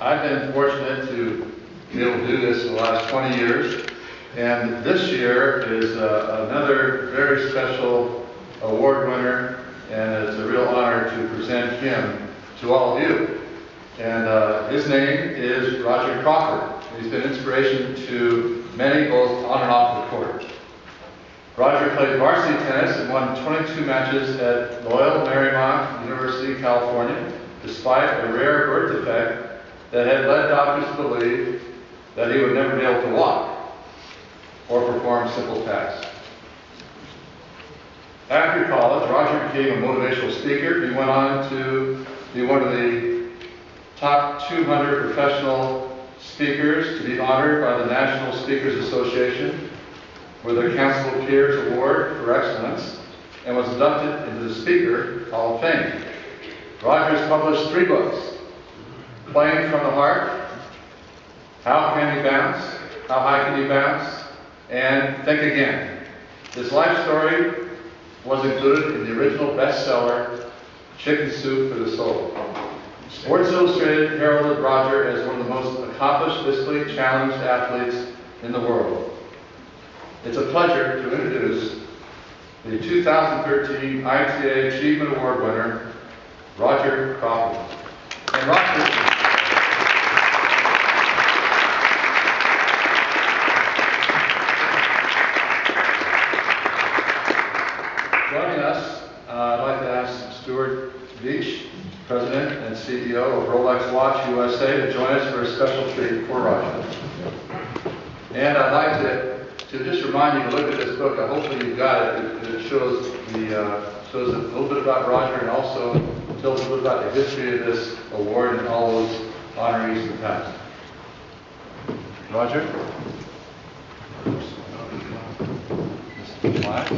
I've been fortunate to be able to do this for the last 20 years, and this year is another very special award winner, and it's a real honor to present him to all of you. And his name is Roger Crawford. He's been an inspiration to many, both on and off the court. Roger played varsity tennis and won 22 matches at Loyola Marymount University, California, despite a rare birth defect that had led doctors to believe that he would never be able to walk or perform simple tasks. After college, Roger became a motivational speaker. He went on to be one of the top 200 professional speakers to be honored by the National Speakers Association with a Council of Peers Award for Excellence, and was inducted into the Speaker Hall of Fame. Roger has published 3 books: Playing from the Heart, How Can You Bounce, How High Can You Bounce, and Think Again. His life story was included in the original bestseller, Chicken Soup for the Soul. Sports Illustrated heralded Roger as one of the most accomplished physically challenged athletes in the world. It's a pleasure to introduce the 2013 ITA Achievement Award winner, Roger Crawford. And Roger, joining us, I'd like to ask Stuart Beach, President and CEO of Rolex Watch USA, to join us for a special treat for Roger. And I'd like to just remind you to look at this book. Hopefully you've got it. It shows shows a little bit about Roger, and also tells a little bit about the history of this award and all those honorees in the past. Roger? This is plaque.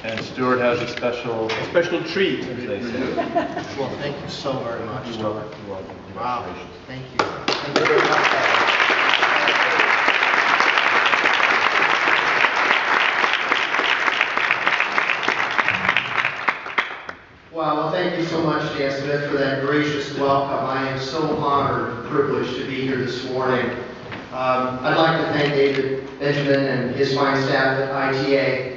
And Stuart has a special treat, as they say. Well, thank you so very much, You're Stuart. welcome. Wow, thank you. Thank you very much. Well, thank you so much, Dan Smith, for that gracious welcome. I am so honored and privileged to be here this morning. I'd like to thank David Benjamin and his fine staff at ITA.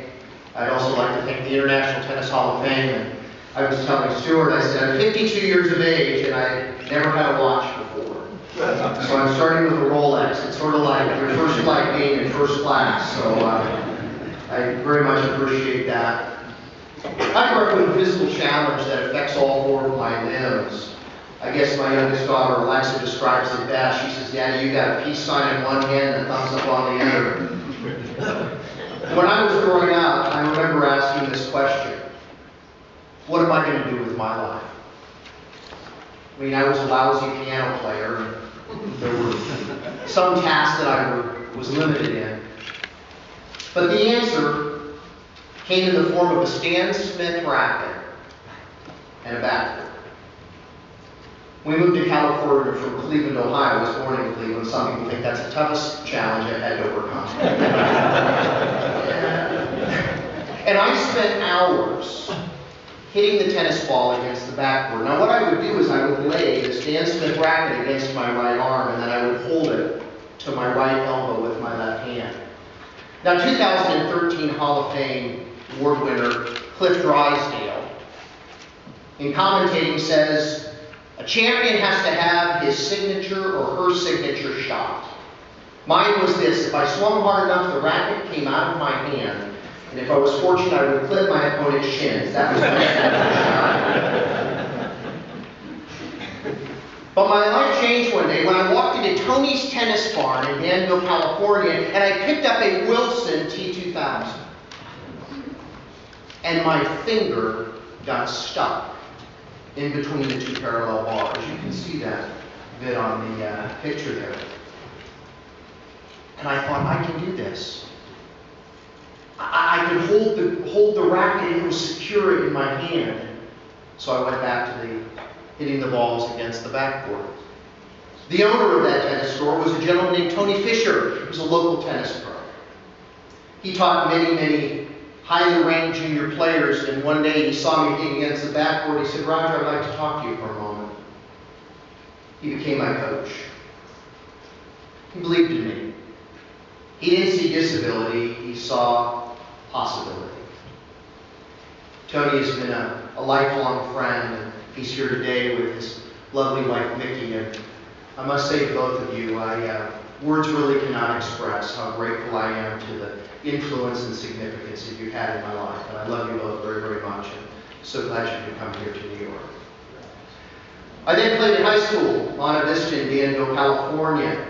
I'd also like to thank the International Tennis Hall of Fame. And I was telling Stuart, I said, I'm 52 years of age and I never had a watch before. So I'm starting with a Rolex. It's sort of like your first flight being in first class. So I very much appreciate that. I grew up with a physical challenge that affects all 4 of my limbs. I guess my youngest daughter, Alexa, describes it best. She says, Daddy, you got a peace sign in one hand and a thumbs up on the other. When I was growing up, I remember asking this question: what am I going to do with my life? I mean, I was a lousy piano player, and there were some tasks that I was limited in. But the answer came in the form of a Stan Smith racket and a backboard. We moved to California from Cleveland, Ohio. I was born in Cleveland. Some people think that's the toughest challenge I've had to overcome. And I spent hours hitting the tennis ball against the backboard. Now what I would do is I would lay the Stan Smith racket against my right arm, and then I would hold it to my right elbow with my left hand. Now 2013 Hall of Fame award winner Cliff Drysdale, in commentating, says, a champion has to have his signature or her signature shot. Mine was this: if I swung hard enough, the racket came out of my hand, and if I was fortunate, I would clip my opponent's shins. That was my signature shot. But my life changed one day when I walked into Tony's Tennis Barn in Danville, California, and I picked up a Wilson T2000. And my finger got stuck in between the 2 parallel bars. You can see that bit on the picture there. And I thought, I can do this. I could hold the racket and it was secure in my hand. So I went back to hitting the balls against the backboard. The owner of that tennis store was a gentleman named Tony Fisher. He was a local tennis pro. He taught many, many highly ranked junior players, and one day he saw me hitting against the backboard. He said, "Roger, I'd like to talk to you for a moment." He became my coach. He believed in me. He didn't see disability, he saw possibility. Tony has been a lifelong friend, and he's here today with his lovely wife, Mickey. And I must say to both of you, words really cannot express how grateful I am to the influence and significance that you've had in my life. And I love you both very, very much, and so glad you could come here to New York. I then played in high school, Monte Vista in Danville, California,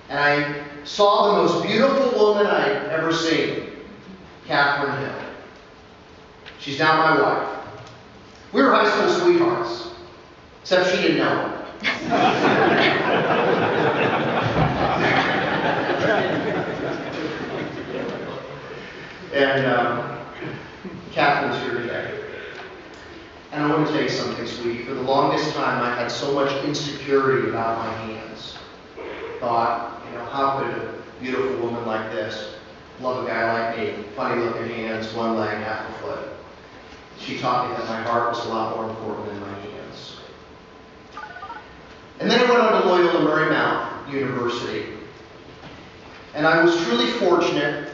and I saw the most beautiful woman I'd ever seen, Catherine Hill. She's now my wife. We were high school sweethearts, except she didn't know it. And Catherine's here today. And I want to tell you something, sweetie. For the longest time, I had so much insecurity about my hands. Thought, how could a beautiful woman like this love a guy like me? Funny looking hands, one leg, half a foot. She taught me that my heart was a lot more important than my hands. And then I went on to Loyola Marymount University. And I was truly fortunate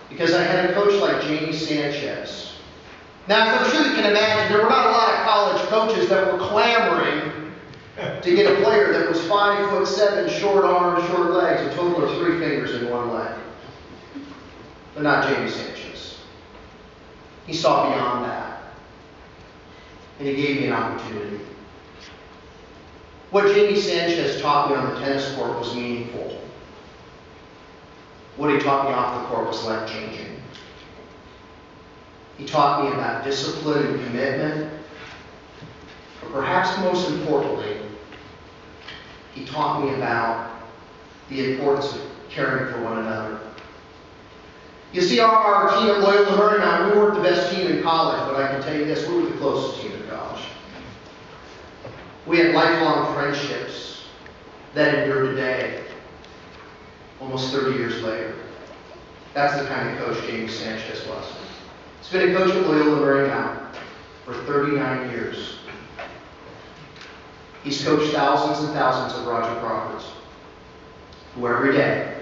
because I had a coach like Jamie Sanchez. Now, as I'm sure you can imagine, there were not a lot of college coaches that were clamoring to get a player that was 5'7", short arms, short legs, a total of 3 fingers in one leg. But not Jamie Sanchez. He saw beyond that. And he gave me an opportunity. What Jamie Sanchez taught me on the tennis court was meaningful. What he taught me off the court was life-changing. He taught me about discipline and commitment. But perhaps most importantly, he taught me about the importance of caring for one another. You see, our team at Loyola Marymount, we weren't the best team in college, but I can tell you this, we were the closest team in college. We had lifelong friendships that endure today, almost 30 years later. That's the kind of coach Jamie Sanchez was. He's been a coach at Loyola Marymount for 39 years. He's coached thousands and thousands of Roger Crawfords who every day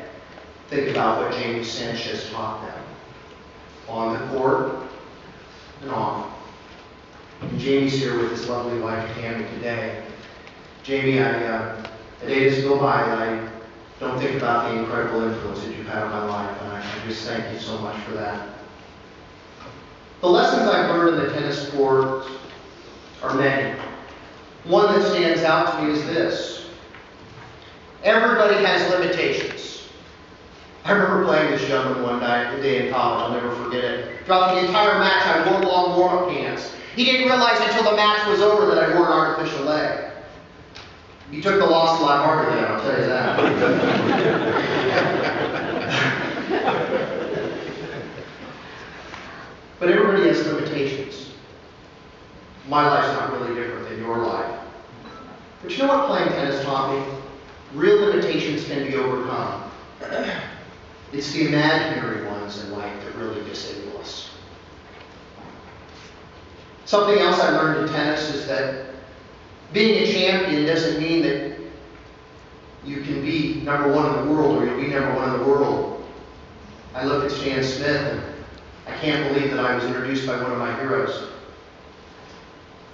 think about what Jamie Sanchez taught them on the court and off. And Jamie's here with his lovely wife, Tammy, today. Jamie, a day doesn't go by that I don't think about the incredible influence that you've had on my life, and I just thank you so much for that. The lessons I've learned in the tennis court are many. One that stands out to me is this. Everybody has limitations. I remember playing this gentleman one day in college, I'll never forget it. Throughout the entire match, I wore long warm-up pants. He didn't realize until the match was over that I wore an artificial leg. He took the loss a lot harder than I'll tell you that. But everybody has limitations. My life's not really different than your life. But you know what playing tennis taught me? Real limitations can be overcome. It's the imaginary ones in life that really disable us. Something else I learned in tennis is that being a champion doesn't mean that you can be number one in the world or you'll be number one in the world. I look at Stan Smith and I can't believe that I was introduced by one of my heroes.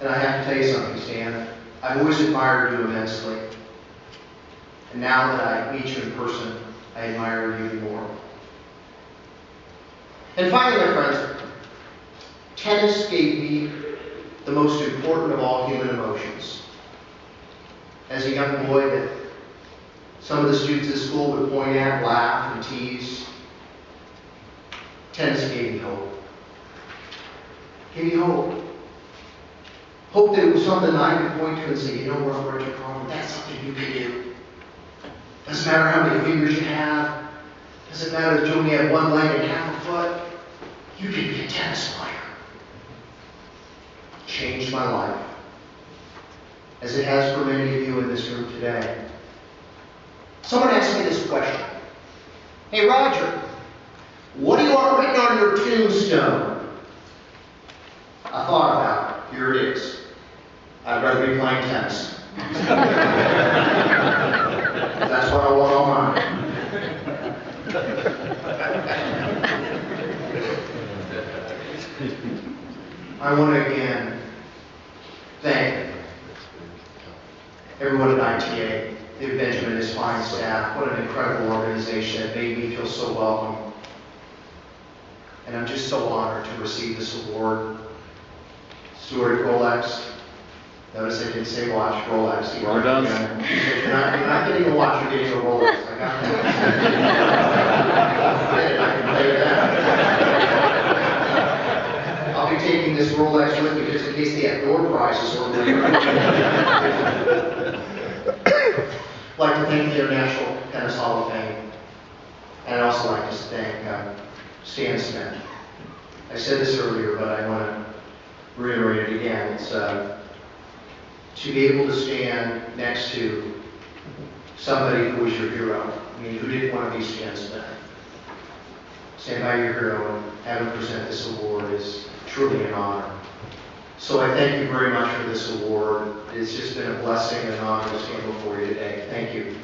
And I have to tell you something, Stan. I've always admired you immensely. And now that I meet you in person, I admire you even more. And finally, my friends, tennis gave me the most important of all human emotions. As a young boy that some of the students at school would point at, laugh, and tease, tennis gave me hope. Gave me hope. Hope that it was something I could point to and say, you know what, Roger Crawford, that's something you can do. Doesn't matter how many fingers you have. Doesn't matter that you only have one leg and half a foot. You can be a tennis player. Changed my life. As it has for many of you in this room today. Someone asked me this question. Hey, Roger, What do you want written on your tombstone? I thought about it. Here it is. I'd rather be playing tennis. That's what I want on mine. I want to again thank everyone at ITA, Benjamin and his fine staff. What an incredible organization. It made me feel so welcome. And I'm just so honored to receive this award. Stuart Rolex. Notice I didn't say watch, Rolex. Well done. You're not getting a watch, you're getting a Rolex. I got that. I can tell you that. I'll be taking this Rolex with me just in case they have door prizes or whatever. I'd like to thank the International Tennis Hall of Fame. And I'd also like to thank Stan Smith. I said this earlier, but I want to reiterate it again. It's to be able to stand next to somebody who was your hero. I mean, who didn't want to be Stan Smith? Stand by your hero and have him present this award is truly an honor. So I thank you very much for this award. It's just been a blessing and an honor to stand before you today. Thank you.